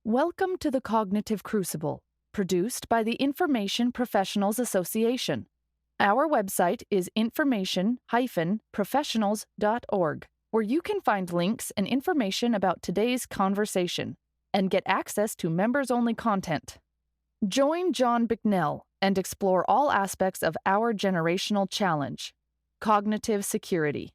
Welcome to the Cognitive Crucible, produced by the Information Professionals Association. Our website is information-professionals.org, where you can find links and information about today's conversation and get access to members-only content. Join John Bicknell and explore all aspects of our generational challenge, cognitive security.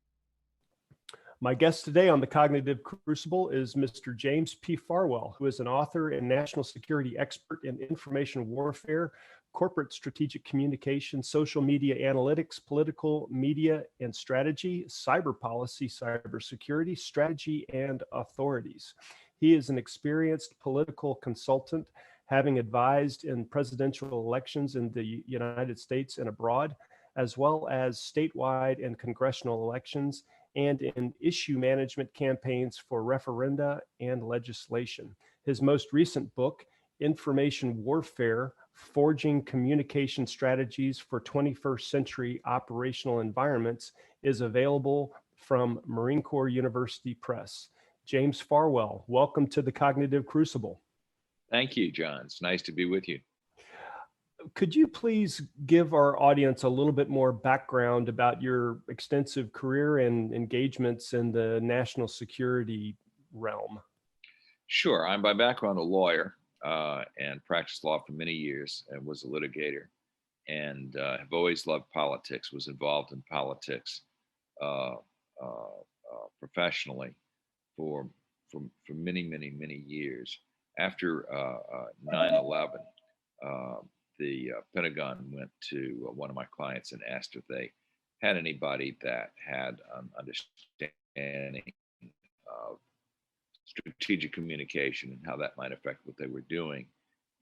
My guest today on the Cognitive Crucible is Mr. James P. Farwell, who is an author and national security expert in information warfare, corporate strategic communication, social media analytics, political media and strategy, cyber policy, cybersecurity, strategy, and authorities. He is an experienced political consultant, having advised in presidential elections in the United States and abroad, as well as statewide and congressional elections, and in issue management campaigns for referenda and legislation. His most recent book, Information Warfare: Forging Communication Strategies for 21st Century Operational Environments, is available from Marine Corps University Press. James Farwell, welcome to the Cognitive Crucible. Thank you, John. It's nice to be with you. Could you please give our audience a little bit more background about your extensive career and engagements in the national security realm? Sure. I'm by background a lawyer and practiced law for many years and was a litigator, and have always loved politics, was involved in politics professionally for many, many, many years. After 9/11, the Pentagon went to one of my clients and asked if they had anybody that had an understanding of strategic communication and how that might affect what they were doing.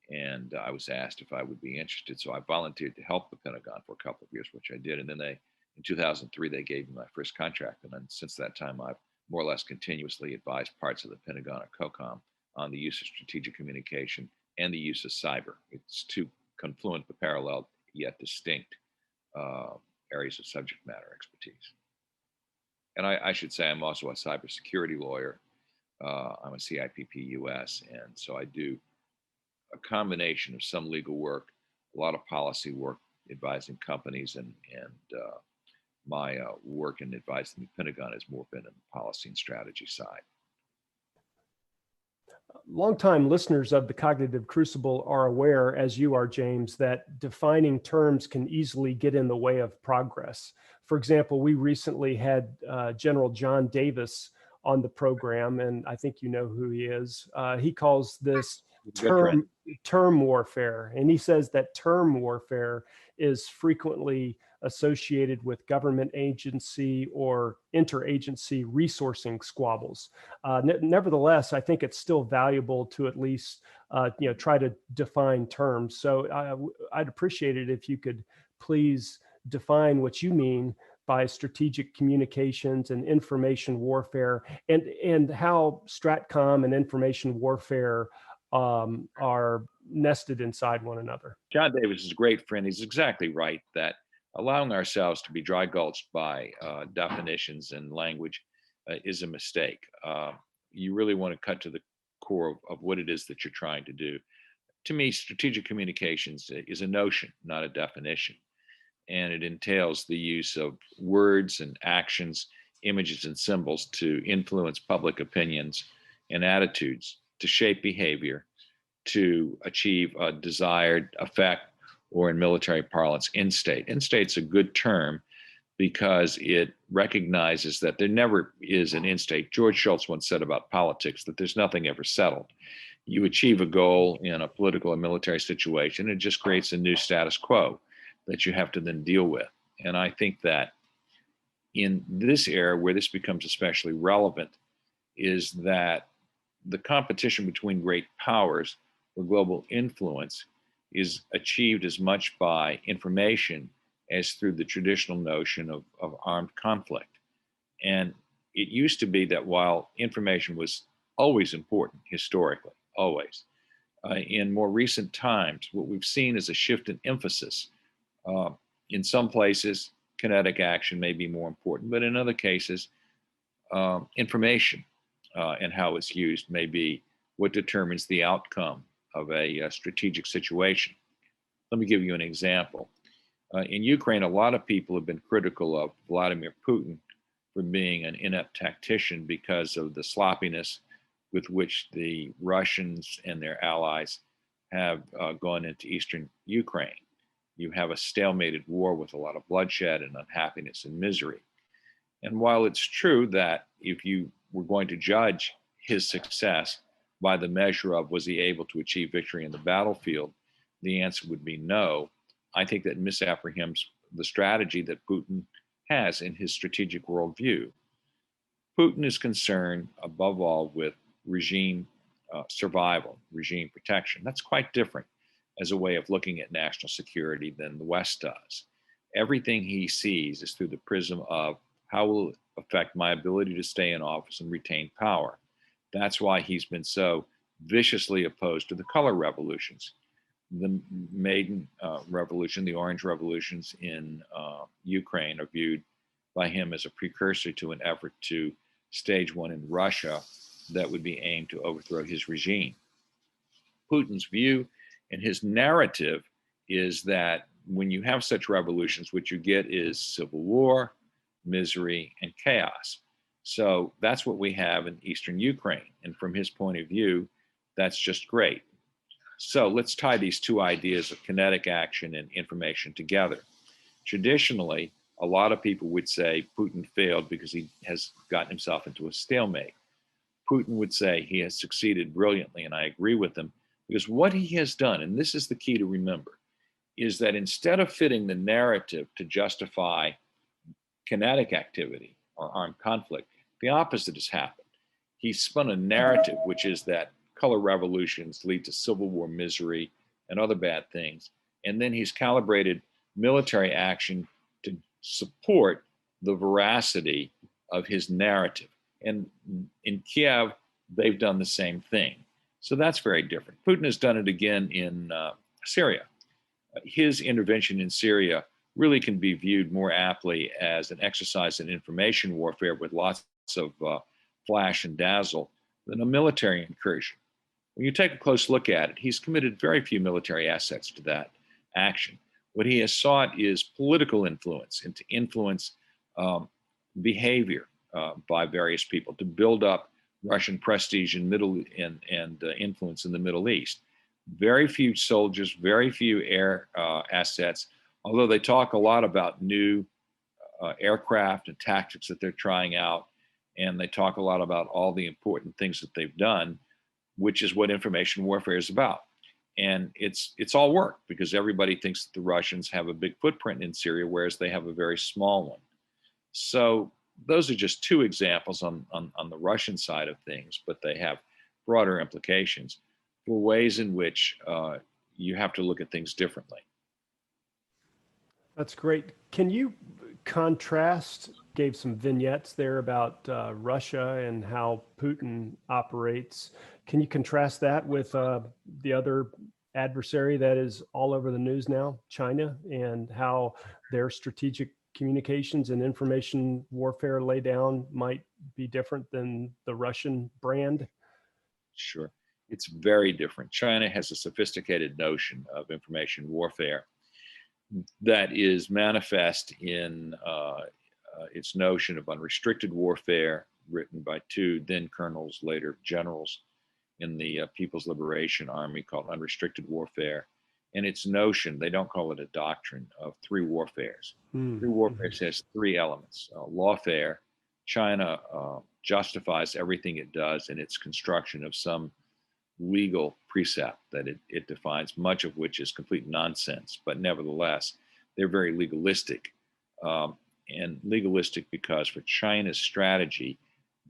And I was asked if I would be interested. So I volunteered to help the Pentagon for a couple of years, which I did. And then in 2003, they gave me my first contract. And then since that time, I've more or less continuously advised parts of the Pentagon or COCOM on the use of strategic communication and the use of cyber. It's two confluent but parallel yet distinct areas of subject matter expertise. And I should say I'm also a cybersecurity lawyer. I'm a CIPP US, and so I do a combination of some legal work, a lot of policy work, advising companies, and my work in advising the Pentagon has more been in the policy and strategy side. Longtime listeners of the Cognitive Crucible are aware, as you are, James, that defining terms can easily get in the way of progress. For example, we recently had General John Davis on the program, and I think you know who he is. He calls this term warfare, and he says that term warfare is frequently associated with government agency or interagency resourcing squabbles. Nevertheless, I think it's still valuable to at least try to define terms. So I'd appreciate it if you could please define what you mean by strategic communications and information warfare, and how Stratcom and information warfare are nested inside one another. John Davis is a great friend. He's exactly right that allowing ourselves to be dry gulched by definitions and language is a mistake. You really want to cut to the core of what it is that you're trying to do. To me, strategic communications is a notion, not a definition. And it entails the use of words and actions, images and symbols to influence public opinions and attitudes, to shape behavior, to achieve a desired effect, or in military parlance, end state. End state's a good term because it recognizes that there never is an end state. George Shultz once said about politics that there's nothing ever settled. You achieve a goal in a political or military situation, it just creates a new status quo that you have to then deal with. And I think that in this era where this becomes especially relevant is that the competition between great powers for global influence is achieved as much by information as through the traditional notion of armed conflict. And it used to be that while information was always important historically, always, in more recent times, what we've seen is a shift in emphasis. In some places, kinetic action may be more important, but in other cases, information and how it's used may be what determines the outcome of a strategic situation. Let me give you an example. In Ukraine, a lot of people have been critical of Vladimir Putin for being an inept tactician because of the sloppiness with which the Russians and their allies have gone into eastern Ukraine. You have a stalemated war with a lot of bloodshed and unhappiness and misery. And while it's true that if you were going to judge his success by the measure of was he able to achieve victory in the battlefield, the answer would be no. I think that misapprehends the strategy that Putin has in his strategic worldview. Putin is concerned above all with regime survival, regime protection. That's quite different as a way of looking at national security than the West does. Everything he sees is through the prism of how will it affect my ability to stay in office and retain power. That's why he's been so viciously opposed to the color revolutions. The Maidan Revolution, the Orange Revolutions in Ukraine are viewed by him as a precursor to an effort to stage one in Russia that would be aimed to overthrow his regime. Putin's view and his narrative is that when you have such revolutions, what you get is civil war, misery, and chaos. So that's what we have in eastern Ukraine. And from his point of view, that's just great. So let's tie these two ideas of kinetic action and information together. Traditionally, a lot of people would say Putin failed because he has gotten himself into a stalemate. Putin would say he has succeeded brilliantly, and I agree with him, because what he has done, and this is the key to remember, is that instead of fitting the narrative to justify kinetic activity or armed conflict, the opposite has happened. He spun a narrative, which is that color revolutions lead to civil war, misery, and other bad things. And then he's calibrated military action to support the veracity of his narrative. And in Kiev, they've done the same thing. So that's very different. Putin has done it again in Syria. His intervention in Syria really can be viewed more aptly as an exercise in information warfare with lots of flash and dazzle than a military incursion. When you take a close look at it, he's committed very few military assets to that action. What he has sought is political influence and to influence behavior by various people to build up Russian prestige and influence in the Middle East. Very few soldiers, very few air assets, although they talk a lot about new aircraft and tactics that they're trying out, and they talk a lot about all the important things that they've done, which is what information warfare is about. And it's all work because everybody thinks that the Russians have a big footprint in Syria, whereas they have a very small one. So those are just two examples on the Russian side of things, but they have broader implications for ways in which you have to look at things differently. That's great. Can you contrast, gave some vignettes there about Russia and how Putin operates. Can you contrast that with the other adversary that is all over the news now, China, and how their strategic communications and information warfare laydown might be different than the Russian brand? Sure. It's very different. China has a sophisticated notion of information warfare that is manifest in its notion of unrestricted warfare, written by two then colonels, later generals in the People's Liberation Army, called unrestricted warfare. And its notion, they don't call it a doctrine, of three warfares. Three warfares has three elements. Lawfare, China justifies everything it does in its construction of some legal precept that it defines, much of which is complete nonsense, but nevertheless, they're very legalistic. And legalistic because for China's strategy,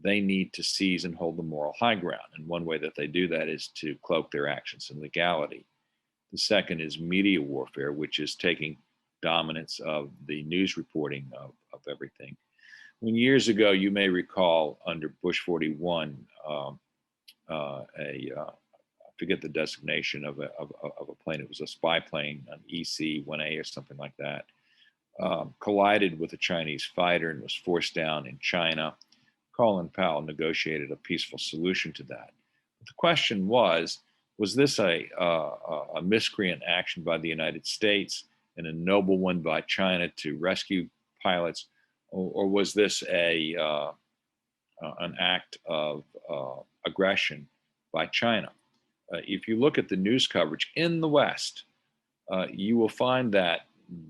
they need to seize and hold the moral high ground. And one way that they do that is to cloak their actions in legality. The second is media warfare, which is taking dominance of the news reporting of everything. When years ago, you may recall under Bush 41, I forget the designation of a plane. It was a spy plane, an EC-1A or something like that, collided with a Chinese fighter and was forced down in China. Colin Powell negotiated a peaceful solution to that. The question was this a miscreant action by the United States and a noble one by China to rescue pilots, or was this an act of aggression by China? If you look at the news coverage in the West, you will find that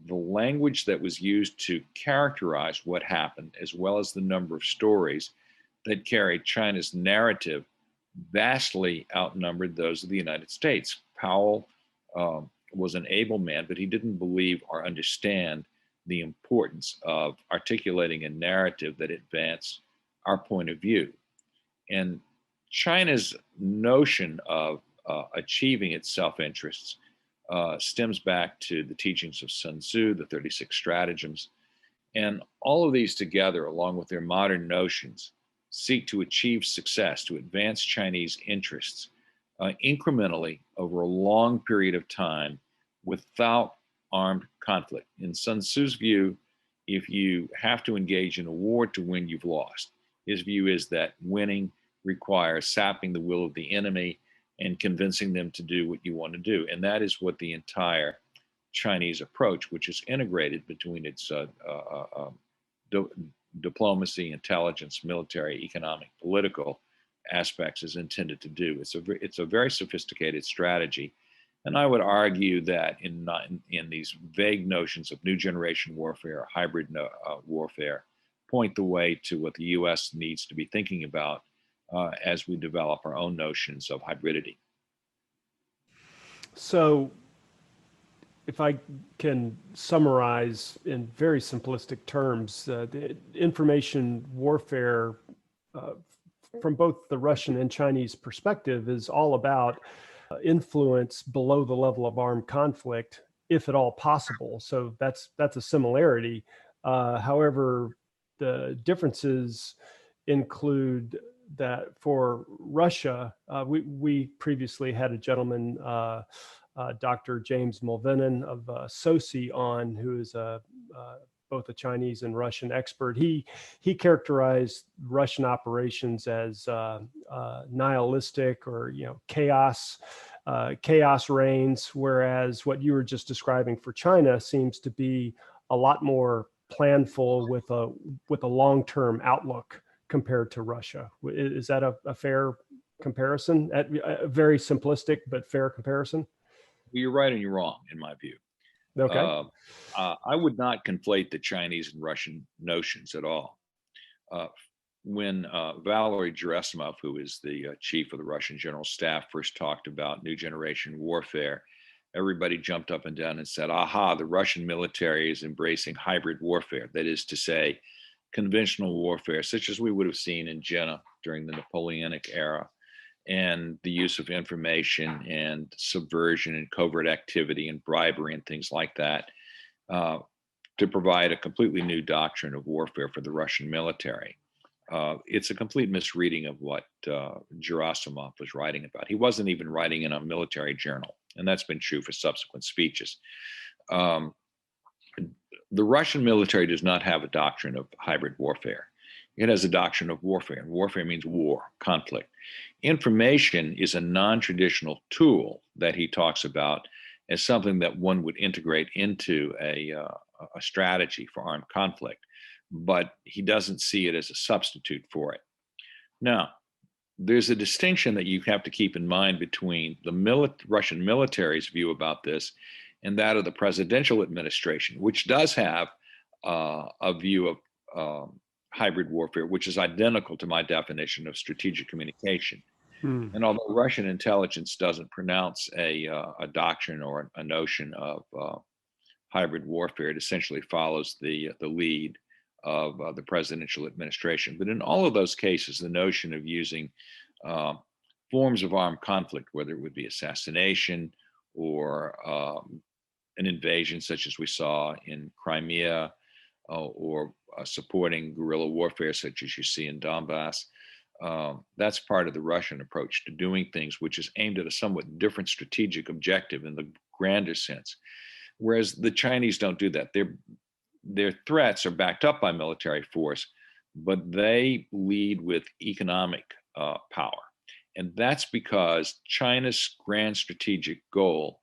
the language that was used to characterize what happened, as well as the number of stories that carried China's narrative, vastly outnumbered those of the United States. Powell was an able man, but he didn't believe or understand the importance of articulating a narrative that advanced our point of view. And China's notion of achieving its self-interests stems back to the teachings of Sun Tzu, the 36 stratagems. And all of these together, along with their modern notions, seek to achieve success, to advance Chinese interests incrementally over a long period of time without armed conflict. In Sun Tzu's view, if you have to engage in a war to win, you've lost. His view is that winning requires sapping the will of the enemy and convincing them to do what you want to do. And that is what the entire Chinese approach, which is integrated between its diplomacy, intelligence, military, economic, political aspects, is intended to do. It's a very sophisticated strategy. And I would argue that in these vague notions of new generation warfare, hybrid warfare, point the way to what the U.S. needs to be thinking about as we develop our own notions of hybridity. So, if I can summarize in very simplistic terms, the information warfare from both the Russian and Chinese perspective is all about influence below the level of armed conflict, if at all possible. So that's a similarity. However, the differences include that for Russia, we previously had a gentleman, Dr. James Mulvenin of SOCI on, who is both a Chinese and Russian expert. He characterized Russian operations as nihilistic, or chaos reigns, whereas what you were just describing for China seems to be a lot more planful with a long-term outlook compared to Russia. Is that a fair comparison? A very simplistic but fair comparison? You're right and you're wrong, in my view. Okay. I would not conflate the Chinese and Russian notions at all. When Valery Gerasimov, who is the chief of the Russian General Staff, first talked about new generation warfare, everybody jumped up and down and said, aha, the Russian military is embracing hybrid warfare. That is to say, conventional warfare, such as we would have seen in Jena during the Napoleonic era, and the use of information and subversion and covert activity and bribery and things like that to provide a completely new doctrine of warfare for the Russian military. It's a complete misreading of what Gerasimov was writing about. He wasn't even writing in a military journal, and that's been true for subsequent speeches. The Russian military does not have a doctrine of hybrid warfare. It has a doctrine of warfare, and warfare means war, conflict. Information is a non-traditional tool that he talks about as something that one would integrate into a strategy for armed conflict, but he doesn't see it as a substitute for it. Now, there's a distinction that you have to keep in mind between the Russian military's view about this and that of the presidential administration, which does have a view of hybrid warfare, which is identical to my definition of strategic communication. And although Russian intelligence doesn't pronounce a doctrine or a notion of hybrid warfare, it essentially follows the lead of the presidential administration. But in all of those cases, the notion of using forms of armed conflict, whether it would be assassination or an invasion such as we saw in Crimea, or supporting guerrilla warfare such as you see in Donbass, that's part of the Russian approach to doing things, which is aimed at a somewhat different strategic objective in the grander sense. Whereas the Chinese don't do that. Their threats are backed up by military force, but they lead with economic power. And that's because China's grand strategic goal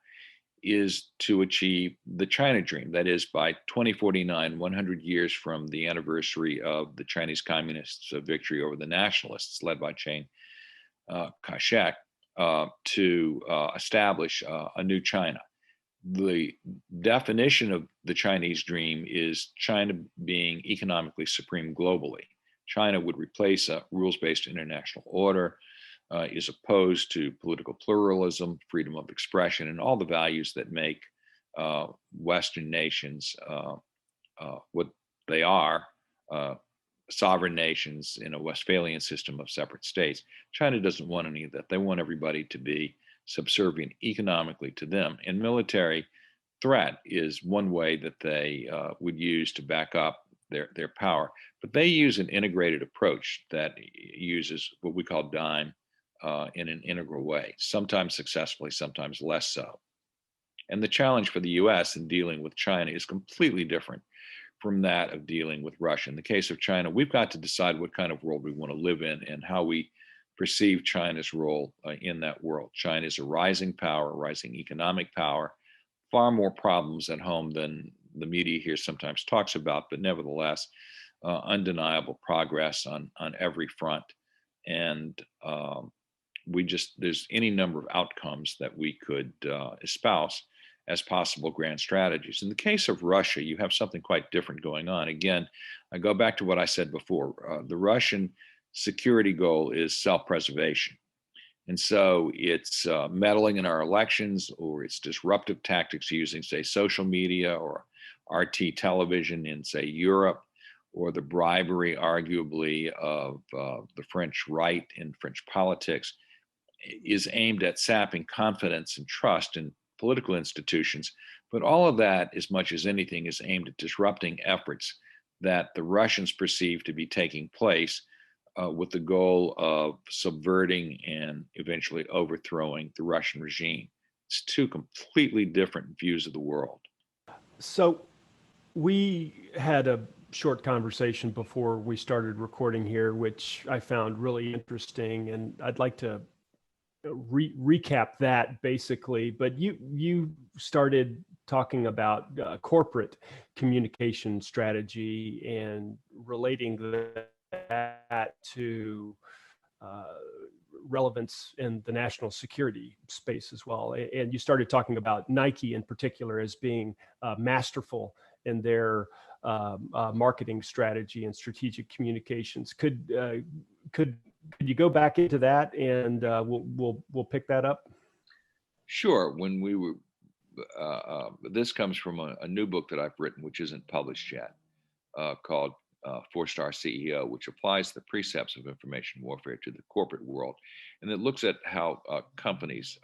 is to achieve the China dream. That is, by 2049, 100 years from the anniversary of the Chinese Communists' victory over the nationalists led by Chiang Kai-shek, to establish a new China. The definition of the Chinese dream is China being economically supreme globally. China would replace a rules-based international order, is opposed to political pluralism, freedom of expression, and all the values that make Western nations what they are, sovereign nations in a Westphalian system of separate states. China doesn't want any of that. They want everybody to be subservient economically to them. And military threat is one way that they would use to back up their power. But they use an integrated approach that uses what we call DIME in an integral way, sometimes successfully, sometimes less so. And the challenge for the US in dealing with China is completely different from that of dealing with Russia. In the case of China, we've got to decide what kind of world we want to live in and how we perceive China's role in that world. China is a rising power, rising economic power, far more problems at home than the media here sometimes talks about, but nevertheless, undeniable progress on every front. And there's any number of outcomes that we could espouse as possible grand strategies. In the case of Russia, you have something quite different going on. Again, I go back to what I said before. The Russian security goal is self-preservation. And so it's meddling in our elections, or it's disruptive tactics using, say, social media or RT television in, say, Europe, or the bribery, arguably, of the French right in French politics, is aimed at sapping confidence and trust in political institutions. But all of that, as much as anything, is aimed at disrupting efforts that the Russians perceive to be taking place with the goal of subverting and eventually overthrowing the Russian regime. It's two completely different views of the world. So we had a short conversation before we started recording here, which I found really interesting, and I'd like to recap that basically. But you started talking about corporate communication strategy and relating that to relevance in the national security space as well. And you started talking about Nike in particular as being masterful in their marketing strategy and strategic communications. Could you go back into that, and we'll pick that up? Sure. When we were, this comes from a new book that I've written, which isn't published yet, called 4-Star CEO, which applies the precepts of information warfare to the corporate world. And it looks at how companies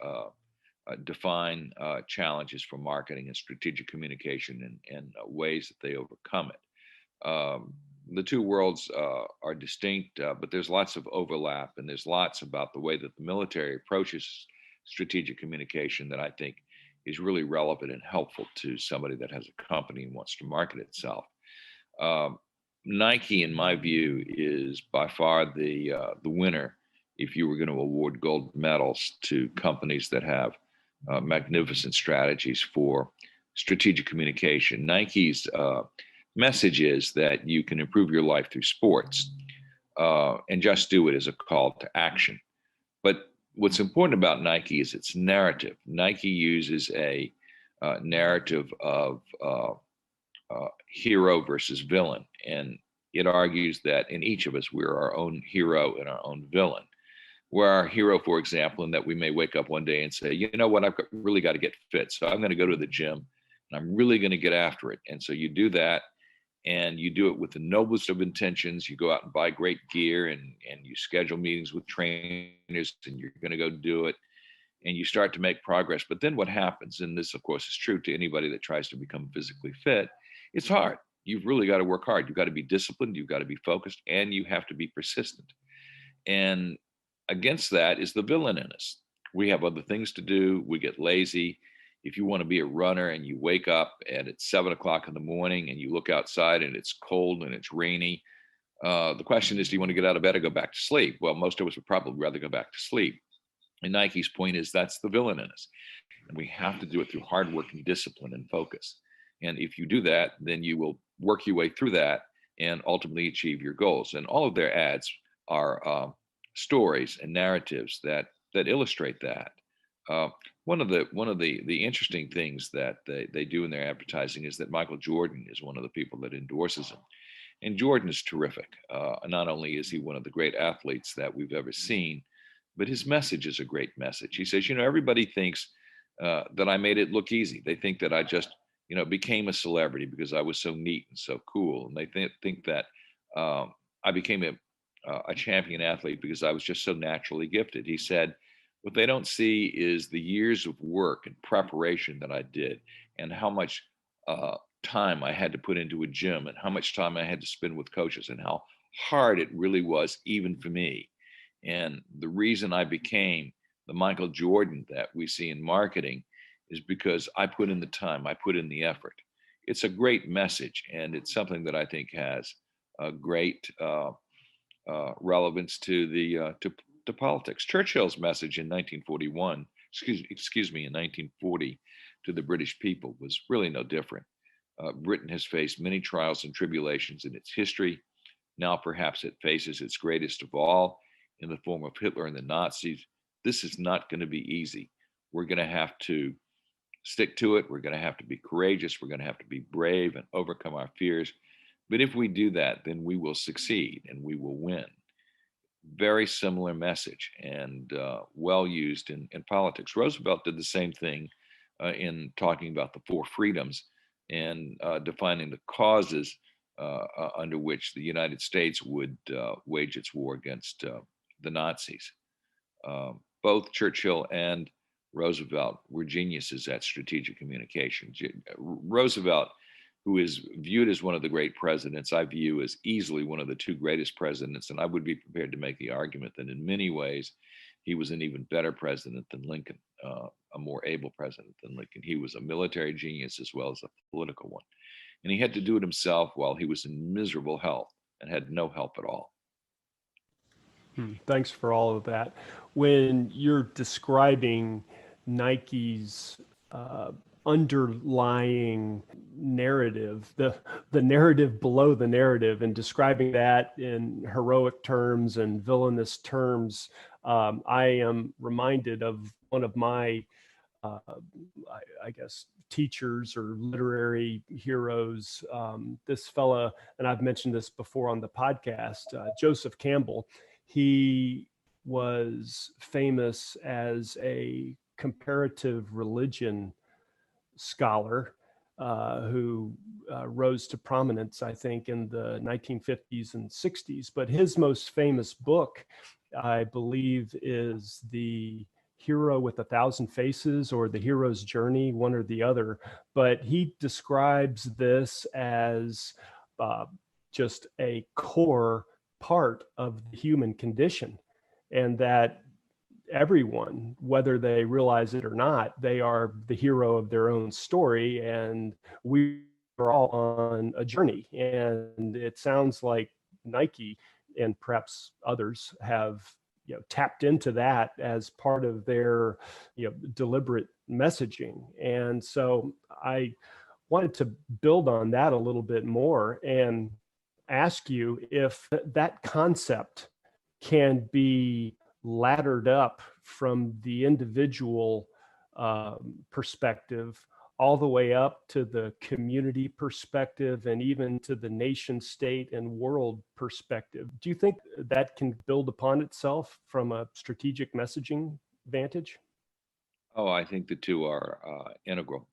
define challenges for marketing and strategic communication and ways that they overcome it. The two worlds are distinct, but there's lots of overlap, and there's lots about the way that the military approaches strategic communication that I think is really relevant and helpful to somebody that has a company and wants to market itself. Nike, in my view, is by far the winner if you were going to award gold medals to companies that have magnificent strategies for strategic communication. Nike's message is that you can improve your life through sports, and Just Do It is a call to action. But what's important about Nike is its narrative. Nike uses a narrative of hero versus villain, and it argues that in each of us, we're our own hero and our own villain. We're our hero, for example, in that we may wake up one day and say, you know what, I've really got to get fit, so I'm going to go to the gym and I'm really going to get after it. And so you do that, and you do it with the noblest of intentions. You go out and buy great gear, and you schedule meetings with trainers, and you're going to go do it, and you start to make progress. But then what happens, and this of course is true to anybody that tries to become physically fit, it's hard. You've really got to work hard. You've got to be disciplined, you've got to be focused, and you have to be persistent. And against that is the villain in us. We have other things to do. We get lazy. If you want to be a runner and you wake up and it's 7 o'clock in the morning and you look outside and it's cold and it's rainy, The question is, do you want to get out of bed or go back to sleep? Well, most of us would probably rather go back to sleep. And Nike's point is that's the villain in us. And we have to do it through hard work and discipline and focus. And if you do that, then you will work your way through that and ultimately achieve your goals. And all of their ads are stories and narratives that illustrate that. One of the interesting things that they do in their advertising is that Michael Jordan is one of the people that endorses them. And Jordan is terrific. Not only is he one of the great athletes that we've ever seen, but his message is a great message. He says, everybody thinks that I made it look easy. They think that I just, became a celebrity because I was so neat and so cool. And they think that I became a champion athlete because I was just so naturally gifted. He said, what they don't see is the years of work and preparation that I did and how much time I had to put into a gym and how much time I had to spend with coaches and how hard it really was even for me. And the reason I became the Michael Jordan that we see in marketing is because I put in the time, I put in the effort. It's a great message, and it's something that I think has a great relevance to the to politics. Churchill's message in 1941, excuse me, in 1940 to the British people was really no different. Britain has faced many trials and tribulations in its history. Now perhaps it faces its greatest of all in the form of Hitler and the Nazis. This is not going to be easy. We're going to have to stick to it. We're going to have to be courageous. We're going to have to be brave and overcome our fears. But if we do that, then we will succeed and we will win. Very similar message and well used in politics. Roosevelt did the same thing in talking about the four freedoms and defining the causes under which the United States would wage its war against the Nazis. Both Churchill and Roosevelt were geniuses at strategic communication. Roosevelt, who is viewed as one of the great presidents, I view as easily one of the two greatest presidents, and I would be prepared to make the argument that in many ways he was an even better president than Lincoln, a more able president than Lincoln. He was a military genius as well as a political one. And he had to do it himself while he was in miserable health and had no help at all. Thanks for all of that. When you're describing Nike's underlying narrative, the narrative below the narrative, and describing that in heroic terms and villainous terms, I am reminded of one of my, I guess, teachers or literary heroes. This fella, and I've mentioned this before on the podcast, Joseph Campbell. He was famous as a comparative religion scholar who rose to prominence, I think, in the 1950s and 60s. But his most famous book, I believe, is The Hero with a Thousand Faces or The Hero's Journey, one or the other. But he describes this as just a core part of the human condition, and that everyone, whether they realize it or not, they are the hero of their own story, and we are all on a journey. And it sounds like Nike and perhaps others have tapped into that as part of their deliberate messaging. And so I wanted to build on that a little bit more and ask you if that concept can be laddered up from the individual perspective all the way up to the community perspective and even to the nation state and world perspective. Do you think that can build upon itself from a strategic messaging vantage? Oh, I think the two are integral.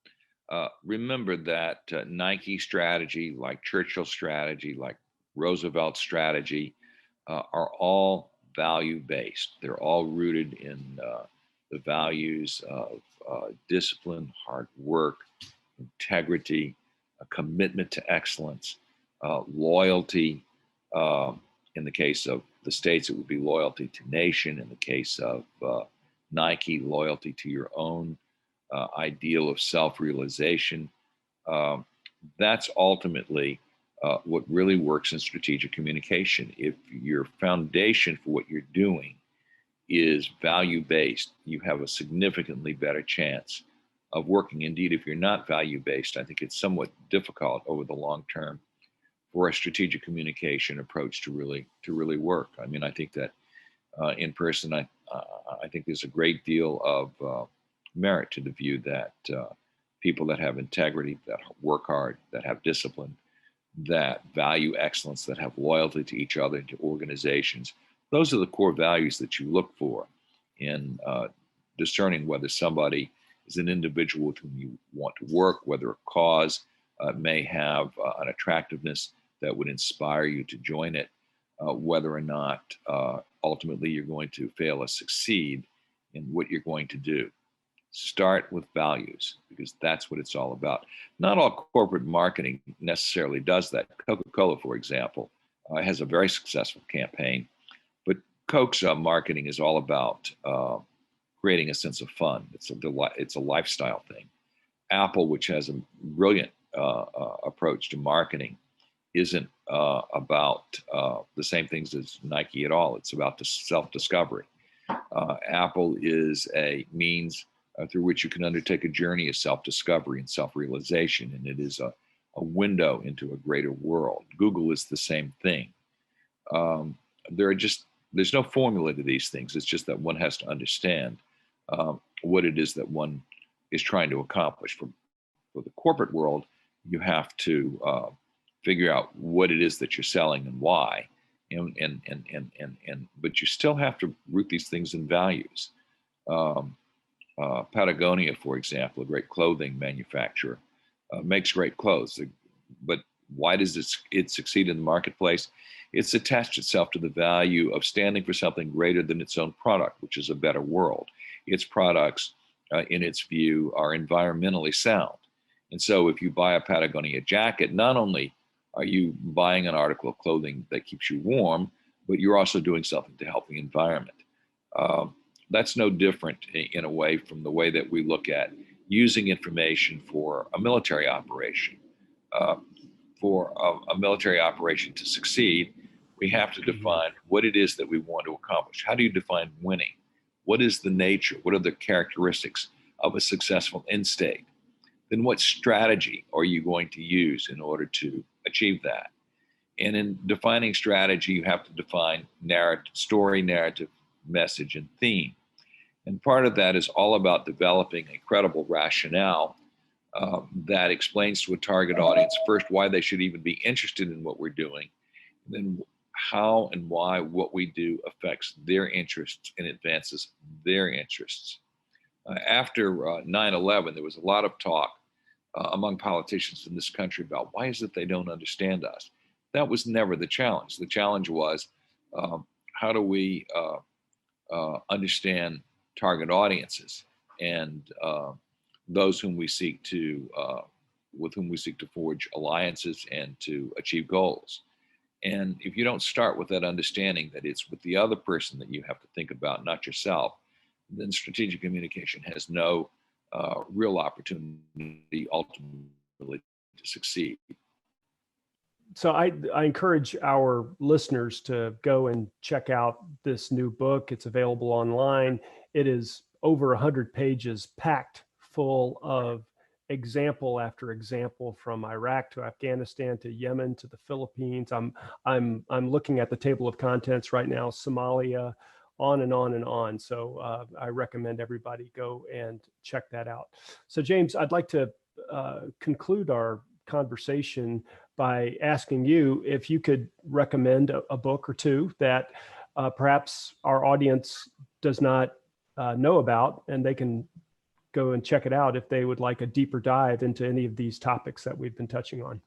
Remember that Nike strategy, like Churchill strategy, like Roosevelt strategy, are all value-based. They're all rooted in the values of discipline, hard work, integrity, a commitment to excellence, loyalty. In the case of the states, it would be loyalty to nation. In the case of Nike, loyalty to your own ideal of self-realization. That's ultimately what really works in strategic communication. If your foundation for what you're doing is value-based, you have a significantly better chance of working. Indeed, if you're not value-based, I think it's somewhat difficult over the long term for a strategic communication approach to really work. I mean, I think that in person, I think there's a great deal of merit to the view that people that have integrity, that work hard, that have discipline, that value excellence, that have loyalty to each other and to organizations, those are the core values that you look for in discerning whether somebody is an individual with whom you want to work, whether a cause may have an attractiveness that would inspire you to join it, whether or not ultimately you're going to fail or succeed in what you're going to do. Start with values, because that's what it's all about. Not all corporate marketing necessarily does that. Coca-Cola, for example, has a very successful campaign, but Coke's marketing is all about creating a sense of fun. It's a lifestyle thing. Apple, which has a brilliant approach to marketing, isn't about the same things as Nike at all. It's about the self-discovery. Apple is a means through which you can undertake a journey of self-discovery and self-realization, and it is a window into a greater world. Google is the same thing. There's no formula to these things. It's just that one has to understand what it is that one is trying to accomplish. For the corporate world, you have to figure out what it is that you're selling and why, but you still have to root these things in values. Patagonia, for example, a great clothing manufacturer, makes great clothes, but why does it succeed in the marketplace? It's attached itself to the value of standing for something greater than its own product, which is a better world. Its products, in its view, are environmentally sound. And so if you buy a Patagonia jacket, not only are you buying an article of clothing that keeps you warm, but you're also doing something to help the environment. That's no different in a way from the way that we look at using information for a military operation. For a military operation to succeed, we have to define what it is that we want to accomplish. How do you define winning? What is the nature? What are the characteristics of a successful end state? Then what strategy are you going to use in order to achieve that? And in defining strategy, you have to define story, narrative, message, and theme. And part of that is all about developing a credible rationale that explains to a target audience first why they should even be interested in what we're doing, and then how and why what we do affects their interests and advances their interests. After 9/11, there was a lot of talk among politicians in this country about why is it they don't understand us. That was never the challenge. The challenge was how do we understand target audiences and those whom we seek to with whom we seek to forge alliances and to achieve goals. And if you don't start with that understanding that it's with the other person that you have to think about, not yourself, then strategic communication has no real opportunity ultimately to succeed. So I encourage our listeners to go and check out this new book. It's available online. It is over 100 pages, packed full of example after example, from Iraq to Afghanistan to Yemen to the Philippines. I'm looking at the table of contents right now, Somalia, on and on and on. So I recommend everybody go and check that out. So James, I'd like to conclude our conversation by asking you if you could recommend a book or two that perhaps our audience does not know about, and they can go and check it out if they would like a deeper dive into any of these topics that we've been touching on.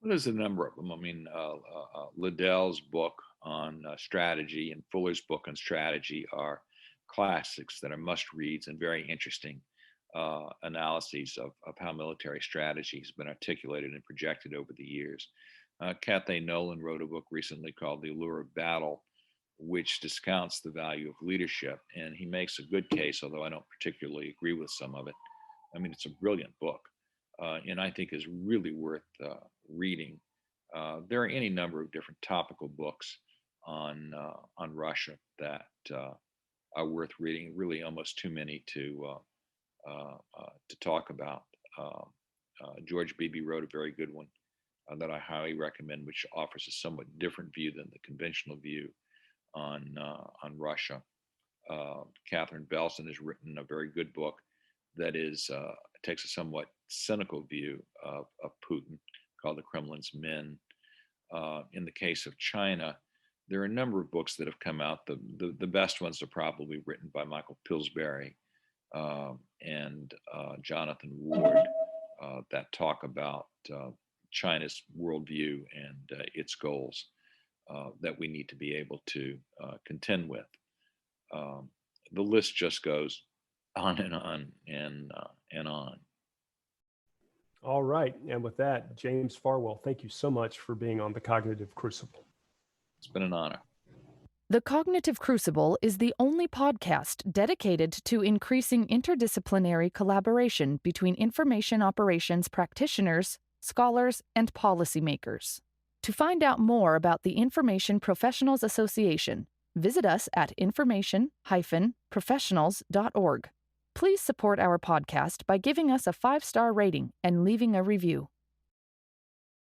Well, there's a number of them. I mean, Liddell's book on strategy and Fuller's book on strategy are classics that are must reads and very interesting analyses of how military strategy has been articulated and projected over the years. Cathay Nolan wrote a book recently called The Allure of Battle, which discounts the value of leadership. And he makes a good case, although I don't particularly agree with some of it. I mean, it's a brilliant book. and I think is really worth reading. There are any number of different topical books on Russia that are worth reading. Really, almost too many to talk about. George Beebe wrote a very good one that I highly recommend, which offers a somewhat different view than the conventional view on Russia. Catherine Belson has written a very good book that takes a somewhat cynical view of Putin, called The Kremlin's Men. In the case of China, there are a number of books that have come out. The best ones are probably written by Michael Pillsbury and Jonathan Ward that talk about China's worldview and its goals that we need to be able to contend with. The list just goes on and on and on. All right. And with that, James Farwell, thank you so much for being on the Cognitive Crucible. It's been an honor. The Cognitive Crucible is the only podcast dedicated to increasing interdisciplinary collaboration between information operations practitioners, scholars, and policymakers. To find out more about the Information Professionals Association, visit us at information-professionals.org. Please support our podcast by giving us a 5-star rating and leaving a review.